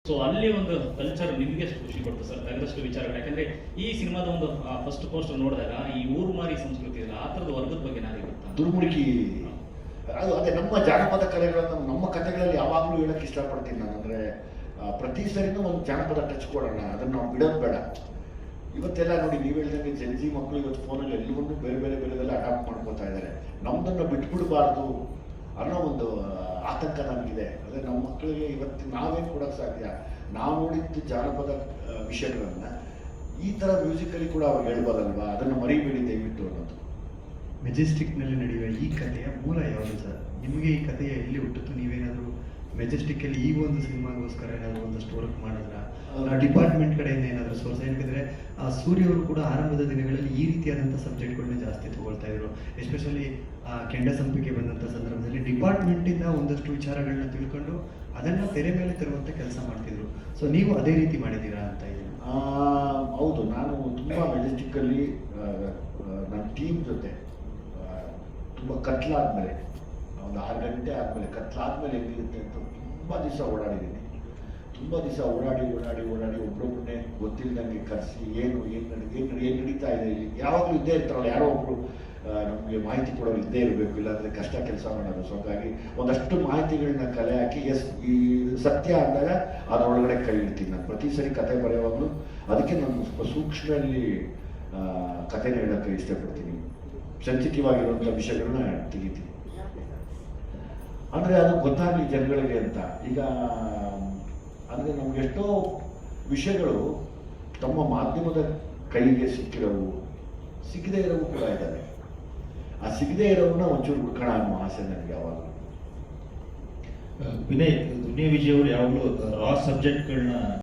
So ಅಲ್ಲಿ ಒಂದು culture ನಿಮಗೆ ಎಷ್ಟು ಖುಷಿ ಕೊಡ್ತು ಸರ್ ತೆಗೆದಷ್ಟು ವಿಚಾರಗಳು? ಯಾಕಂದ್ರೆ ಈ ಸಿನಿಮಾದ ಒಂದು ಫಸ್ಟ್ ಪೋಸ್ಟರ್ ನೋಡಿದಾಗ ಈ ಊರು ಮಾರಿ ಸಂಸ್ಕೃತಿ ಇಲ್ಲ, ಆ ಥರದ ವರ್ಗದ ಬಗ್ಗೆ ನಾನು ಗೊತ್ತಾ? ದುರ್ಮುಡುಕಿ ಅದು ಅದೇ ನಮ್ಮ ಜಾನಪದ ಕಲೆಗಳನ್ನು ನಮ್ಮ ಕಥೆಗಳಲ್ಲಿ ಯಾವಾಗಲೂ ಹೇಳಕ್ಕೆ ಇಷ್ಟಪಡ್ತೀನಿ ನಾನು. ಅಂದರೆ ಪ್ರತಿ ಸರಿನೂ ಒಂದು ಜಾನಪದ ಟಚ್ ಕೊಡೋಣ, ಅದನ್ನು ನಾವು ಬಿಡೋದು ಬೇಡ. ಇವತ್ತೆಲ್ಲ ನೋಡಿ, ನೀವು ಹೇಳಿದಂಗೆ ಜನ್ಜಿ ಮಕ್ಕಳು ಇವತ್ತು ಫೋನಲ್ಲಿ ಎಲ್ಲವನ್ನೂ ಬೇರೆ ಬೇರೆ ಬೇರೆದೆಲ್ಲ ಅಡಾಪ್ಟ್ ಮಾಡ್ಕೋತಾ ಇದ್ದಾರೆ. ನಮ್ಮದನ್ನು ಬಿಟ್ಬಿಡಬಾರ್ದು ಅನ್ನೋ ಒಂದು ಆತಂಕ ನನಗಿದೆ. ಅದೇ ನಮ್ಮ ಮಕ್ಕಳಿಗೆ ಇವತ್ತು ನಾವೇನು ಕೊಡೋಕ್ಕೆ ಸಾಧ್ಯ? ನಾವು ನೋಡಿದ್ದು ಜಾನಪದ ವಿಷಯಗಳನ್ನು ಈ ಥರ ಮ್ಯೂಸಿಕಲ್ಲಿ ಕೂಡ ಅವ್ರು ಹೇಳ್ಬೋದಲ್ವಾ? ಅದನ್ನು ಮರಿಬೇಡಿ ದಯವಿಟ್ಟು ಅನ್ನೋದು. ಮೆಜೆಸ್ಟಿಕ್ನಲ್ಲಿ ನಡೆಯುವ ಈ ಕಥೆಯ ಮೂಲ ಯಾವುದು ಸರ್? ನಿಮಗೆ ಈ ಕಥೆಯ ಎಲ್ಲಿ ಹುಟ್ಟಿತು? ನೀವೇನಾದರೂ ಮೆಜೆಸ್ಟಿಕ್ಕಲ್ಲಿ ಈಗ ಒಂದು ಸಿನಿಮಾಗೋಸ್ಕರ ಏನಾದರೂ ಒಂದಷ್ಟು ವರ್ಕ್ ಮಾಡಿದ್ರ? ಡಿಪಾರ್ಟ್ಮೆಂಟ್ ಕಡೆಯಿಂದ ಏನಾದರೂ ಸೋರ್ಸ್? ಯಾಕಂದರೆ ಸೂರ್ಯ ಅವರು ಕೂಡ ಆರಂಭದ ದಿನಗಳಲ್ಲಿ ಈ ರೀತಿಯಾದಂಥ ಸಬ್ಜೆಕ್ಟ್ಗಳನ್ನ ಜಾಸ್ತಿ ತಗೊಳ್ತಾ ಇದ್ರು. ಎಸ್ಪೆಷಲಿ ಕೆಂಡ ಸಂಪಿಗೆ ಬಂದಂಥ ಸಂದರ್ಭದಲ್ಲಿ ಡಿಪಾರ್ಟ್ಮೆಂಟಿಂದ ಒಂದಷ್ಟು ವಿಚಾರಗಳನ್ನ ತಿಳ್ಕೊಂಡು ಅದನ್ನು ತೆರೆ ಮೇಲೆ ತರುವಂಥ ಕೆಲಸ ಮಾಡ್ತಿದ್ರು. ಸೊ ನೀವು ಅದೇ ರೀತಿ ಮಾಡಿದ್ದೀರಾ ಅಂತ ಇದೆ? ಹೌದು, ನಾನು ತುಂಬ ಮೆಜೆಸ್ಟಿಕ್ಕಲ್ಲಿ ನನ್ನ ಟೀಮ್ ಜೊತೆ ತುಂಬ ಕತ್ಲಾದ್ಮೇಲೆ ಒಂದು 6 ಗಂಟೆ ಆದಮೇಲೆ ಕತ್ಲಾದ್ಮೇಲೆ ಹೆಂಗಿರುತ್ತೆ ಅಂತ ತುಂಬ ದಿವಸ ಓಡಾಡಿದ್ದೀನಿ. ತುಂಬ ದಿವಸ ಓಡಾಡಿ ಒಬ್ಬರೊಬ್ಬರನ್ನೇ ಗೊತ್ತಿಲ್ಲದಂಗೆ ಕರೆಸಿ ಏನು ನಡೀತಾ ಇದೆ ಇಲ್ಲಿ. ಯಾವಾಗಲೂ ಇದ್ದೇ ಇರ್ತಾರಲ್ಲ ಯಾರೋ ಒಬ್ಬರು ನಮಗೆ ಮಾಹಿತಿ ಕೊಡೋರು ಇದ್ದೇ ಇರಬೇಕು, ಇಲ್ಲಾಂದರೆ ಕಷ್ಟ ಕೆಲಸ ಮಾಡೋದು. ಸೊ ಹಾಗಾಗಿ ಒಂದಷ್ಟು ಮಾಹಿತಿಗಳನ್ನ ಕಲೆ ಹಾಕಿ ಈ ಸತ್ಯ ಅಂದಾಗ ಅದರೊಳಗಡೆ ಕೈ ಇಡ್ತೀನಿ ನಾನು ಪ್ರತಿ ಸರಿ ಕತೆ ಬರೆಯುವಾಗಲೂ. ಅದಕ್ಕೆ ನಾನು ಸ್ವಲ್ಪ ಸೂಕ್ಷ್ಮದಲ್ಲಿ ಕಥೆನ ಹೇಳೋಕ್ಕೆ ಇಷ್ಟಪಡ್ತೀನಿ. ಸೆನ್ಸಿಟಿವ್ ಆಗಿರುವಂಥ ವಿಷಯಗಳನ್ನ ತೆಗಿತೀನಿ, ಅಂದರೆ ಅದು ಗೊತ್ತಾಗಲಿ ಜನಗಳಿಗೆ ಅಂತ. ಈಗ ಅಂದರೆ ನಮಗೆಷ್ಟೋ ವಿಷಯಗಳು ತಮ್ಮ ಮಾಧ್ಯಮದ ಕೈಗೆ ಸಿಕ್ಕದೇ ಇರೋವು ಕೂಡ ಇದ್ದಾವೆ. ಆ ಸಿಗದೇ ಇರೋವನ್ನ ಒಂಚೂರು ಹುಡ್ಕೋಣ ಅನ್ನೋ ಆಸೆ ನನಗೆ ಯಾವಾಗಲೂ. ವಿನಯ್, ದುನಿಯಾ ವಿಜಯ್ ಅವರು ಯಾವಾಗಲೂ ರಾ ಸಬ್ಜೆಕ್ಟ್ಗಳನ್ನ